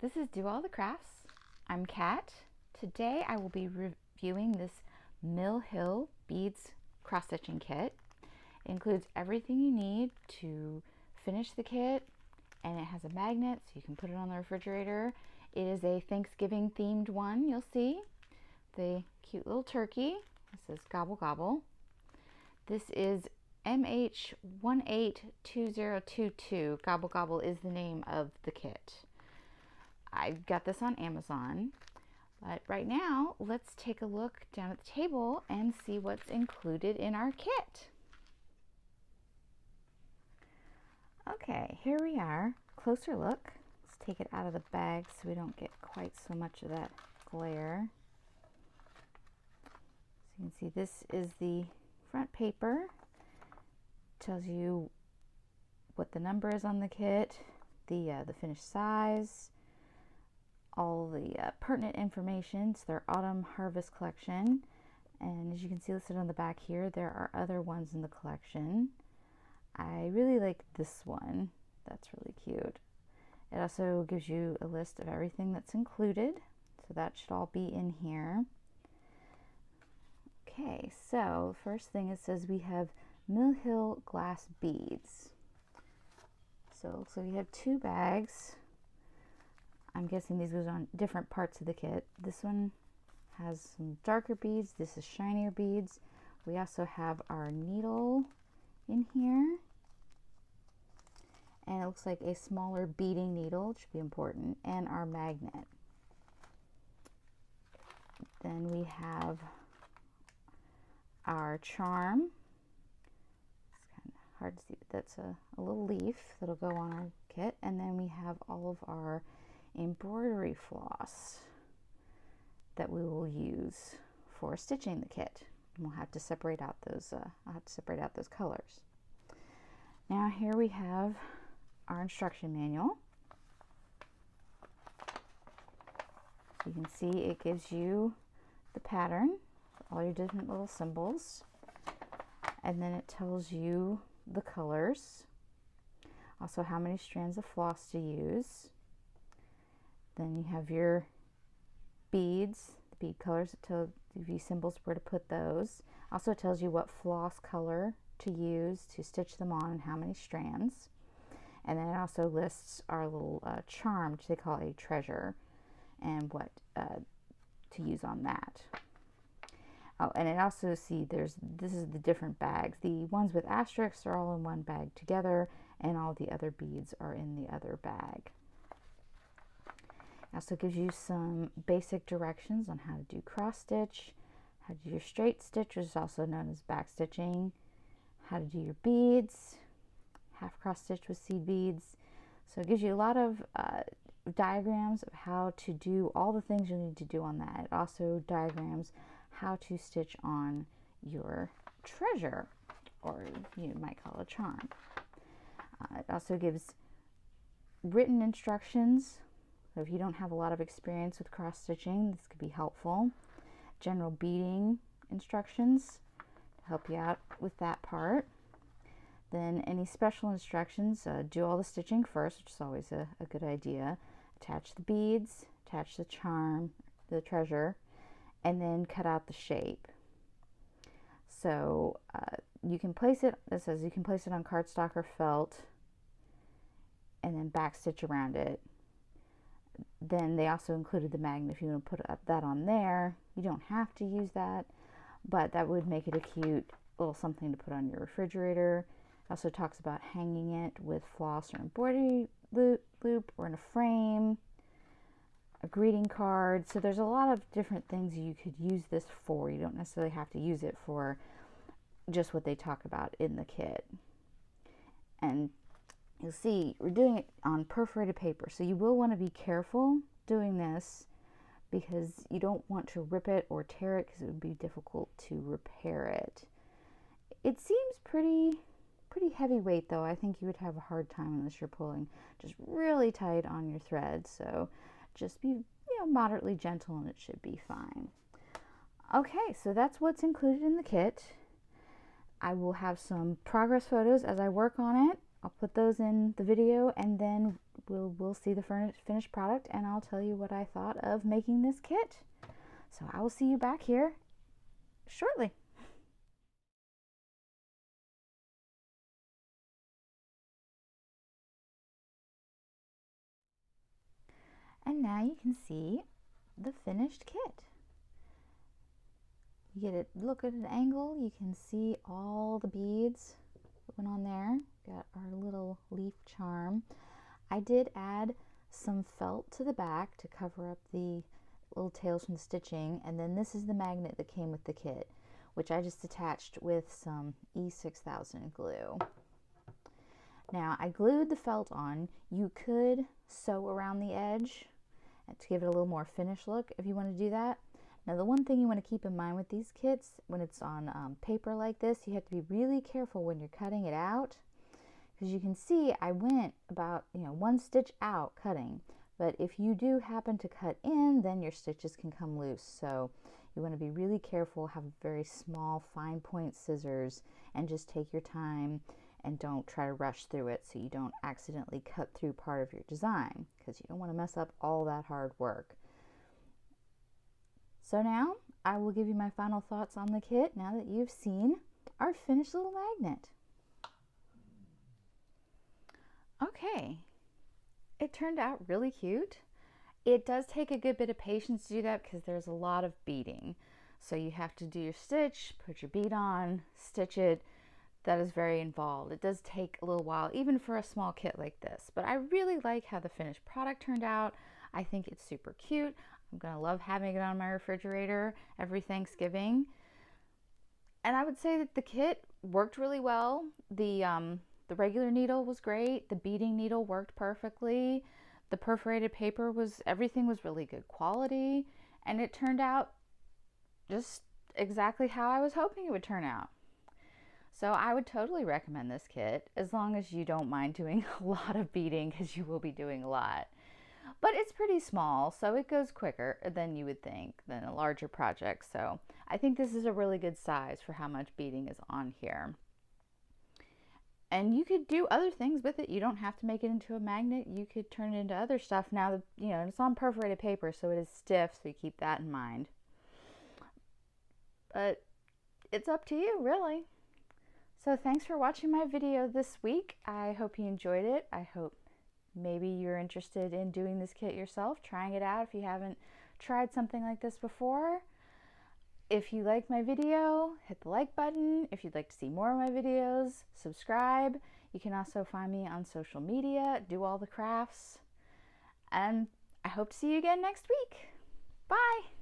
This is Do All the Crafts. I'm Kat. Today I will be reviewing this Mill Hill Beads cross-stitching kit. It includes everything you need to finish the kit, and it has a magnet so you can put it on the refrigerator. It is a Thanksgiving themed one, you'll see. The cute little turkey. This says Gobble Gobble. This is MH182022. Gobble Gobble is the name of the kit. I got this on Amazon, but right now let's take a look down at the table and see what's included in our kit. Okay, here we are. Closer look. Let's take it out of the bag so we don't get quite so much of that glare. So you can see this is the front paper. Tells you what the number is on the kit, the finished size, all the pertinent information. It's their autumn harvest collection, and as you can see listed on the back here, there are other ones in the collection. I really like this one. That's really cute. It also gives you a list of everything that's included, so that should all be in here. Okay, so first thing it says we have Mill Hill glass beads. So it looks like we have 2 bags. I'm guessing these goes on different parts of the kit. This one has some darker beads. This is shinier beads. We also have our needle in here. And it looks like a smaller beading needle, which should be important, and our magnet. Then we have our charm. It's kind of hard to see, but that's a little leaf that'll go on our kit. And then we have all of our embroidery floss that we will use for stitching the kit. And we'll have to separate out those. I'll have to separate out those colors. Now here we have our instruction manual. So you can see it gives you the pattern, all your different little symbols, and then it tells you the colors, also how many strands of floss to use. Then you have your beads, the bead colors. It tells you symbols where to put those. Also it tells you what floss color to use to stitch them on and how many strands. And then it also lists our little charm, which they call a treasure, and what to use on that. Oh, and it also this is the different bags. The ones with asterisks are all in one bag together, and all the other beads are in the other bag. It also gives you some basic directions on how to do cross stitch, how to do your straight stitch, which is also known as back stitching, how to do your beads, half cross stitch with seed beads. So it gives you a lot of diagrams of how to do all the things you need to do on that. It also diagrams how to stitch on your treasure, or you might call it a charm. It also gives written instructions. So if you don't have a lot of experience with cross stitching, this could be helpful. General beading instructions to help you out with that part. Then any special instructions, do all the stitching first, which is always a good idea. Attach the beads, attach the charm, the treasure, and then cut out the shape. So you can place it, it says you can place it on cardstock or felt, and then back stitch around it. Then they also included the magnet if you want to put that on there. You don't have to use that, but that would make it a cute little something to put on your refrigerator. It also talks about hanging it with floss or embroidery loop or in a frame, a greeting card. So there's a lot of different things you could use this for. You don't necessarily have to use it for just what they talk about in the kit. And you'll see we're doing it on perforated paper, so you will want to be careful doing this because you don't want to rip it or tear it because it would be difficult to repair it. It seems pretty heavyweight though. I think you would have a hard time unless you're pulling just really tight on your thread. So just be moderately gentle and it should be fine. Okay, so that's what's included in the kit. I will have some progress photos as I work on it. I'll put those in the video, and then we'll see the finished product, and I'll tell you what I thought of making this kit. So I will see you back here shortly. And now you can see the finished kit. You get it, look at an angle, you can see all the beads that went on there. Got our little leaf charm. I did add some felt to the back to cover up the little tails from the stitching, and then this is the magnet that came with the kit, which I just attached with some E6000 glue. Now I glued the felt on. You could sew around the edge to give it a little more finished look if you want to do that. Now the one thing you want to keep in mind with these kits, when it's on paper like this, you have to be really careful when you're cutting it out, because you can see I went about 1 stitch out cutting, but if you do happen to cut in, then your stitches can come loose. So you want to be really careful, have very small fine point scissors, and just take your time and don't try to rush through it so you don't accidentally cut through part of your design, because you don't want to mess up all that hard work. So now I will give you my final thoughts on the kit now that you've seen our finished little magnet. Okay, it turned out really cute. It does take a good bit of patience to do that because there's a lot of beading. So you have to do your stitch, put your bead on, stitch it. That is very involved. It does take a little while, even for a small kit like this. But I really like how the finished product turned out. I think it's super cute. I'm gonna love having it on my refrigerator every Thanksgiving. And I would say that the kit worked really well. The regular needle was great. The beading needle worked perfectly. The perforated paper everything was really good quality. And it turned out just exactly how I was hoping it would turn out. So I would totally recommend this kit, as long as you don't mind doing a lot of beading, because you will be doing a lot. But it's pretty small, so it goes quicker than you would think, than a larger project. So I think this is a really good size for how much beading is on here. And you could do other things with it. You don't have to make it into a magnet. You could turn it into other stuff. Now, it's on perforated paper, so it is stiff, so you keep that in mind. But it's up to you, really. So thanks for watching my video this week. I hope you enjoyed it. I hope maybe you're interested in doing this kit yourself, trying it out if you haven't tried something like this before. If you like my video, hit the like button. If you'd like to see more of my videos, subscribe. You can also find me on social media, do all the crafts. And I hope to see you again next week. Bye!